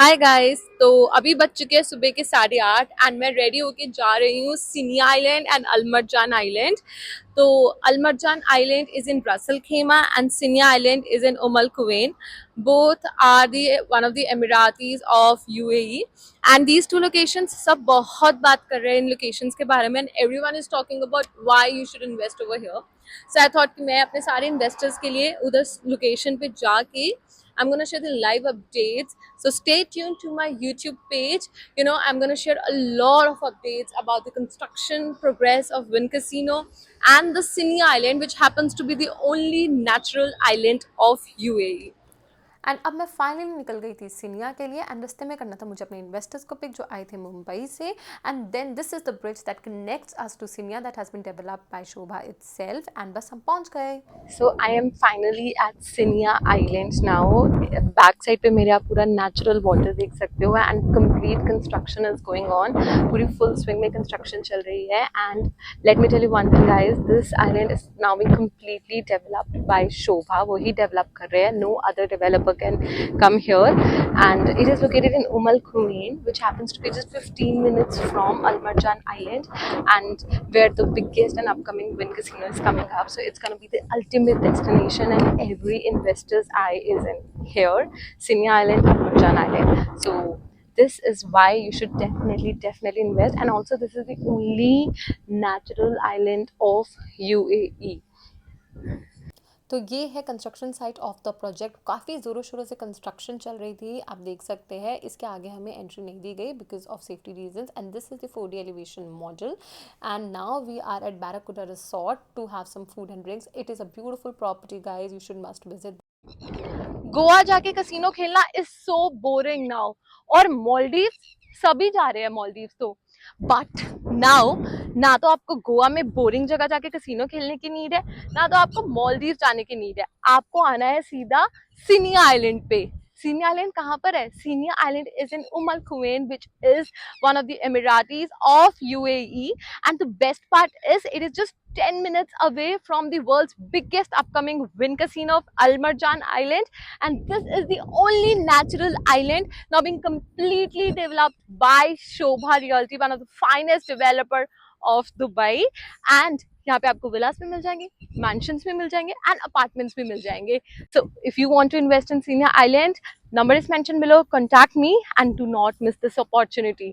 Hi guys. तो अभी बज चुके हैं सुबह के 8:30 एंड मैं रेडी होके जा रही हूँ सिनी आइलैंड एंड अलमरजान आइलैंड। तो Al Marjan island is in Ras Al Khaimah and Sinia island is in Umm Al Quwain. Both are the one of the emirates of UAE and these two locations सब बहुत बात कर रहे हैं इन लोकेशंस के बारे में and everyone is talking about why you should invest over here. So I thought कि मैं अपने सारे इन्वेस्टर्स के लिए उधर लोकेशन पे जाके I'm going to share the live updates. So stay tuned to my YouTube page. I'm going to share a lot of updates about the construction progress of Wynn Casino and the Sini Island, which happens to be the only natural island of UAE. And अब मैं finally निकल गई थी सिनिया के लिए and रास्ते में करना था मुझे अपने इन्वेस्टर्स को पिक जो आए थे मुंबई से and then this is the bridge that connects us to Sinia that has been developed by Sobha itself and बस हम पहुंच गए। So I am finally at Sinia Islands now. Back side पे मेरे आप पूरा नेचुरल वाटर देख सकते हो and complete construction is going on. पूरी फुल स्विंग में कंस्ट्रक्शन चल रही है and let me tell you one thing guys, this island is now being completely developed by Sobha. वही डेवलप कर रहे हैं, no other developer can come here, and it is located in Umm Al Quwain, which happens to be just 15 minutes from Al Marjan Island, and where the biggest and upcoming Wynn Casino is coming up. So it's going to be the ultimate destination, and every investor's eye is in here, Sinia Island, Al Marjan Island. So this is why you should definitely invest, and also this is the only natural island of UAE. तो ये है construction site of the project. काफ़ी ज़ोरों शोरों से construction चल रही थी, आप देख सकते हैं। इसके आगे हमें एंट्री नहीं दी गई because of safety reasons and this is the 4D elevation model and now we are at Barracuda Resort to have some food and drinks. It is a beautiful property guys, you should must visit. Goa जाके casino खेलना is so boring now, और मालदीव्स सभी जा रहे हैं मालदीव्स तो। But now ना तो आपको गोवा में बोरिंग जगह जाके कसिनो खेलने की नीड है, ना तो आपको मालदीव जाने की नीड है। आपको आना है सीधा सिनिया आइलैंड पे। सिनिया आइलैंड कहाँ पर है? Sinia island is in Umm Al Quwain, which is one of the Emiratis of UAE, and the best part is it is just 10 minutes away from the world's biggest upcoming Wynn Casino of Al Marjan Island, and this is the only natural island now being completely developed by Shobha Realty, one of the finest developer of Dubai. And यहाँ पे आपको विलास भी मिल जाएंगे, mansions भी मिल जाएंगे and apartments भी मिल जाएंगे। So if you want to invest in Sinia island, number is mentioned below, contact me and do not miss this opportunity.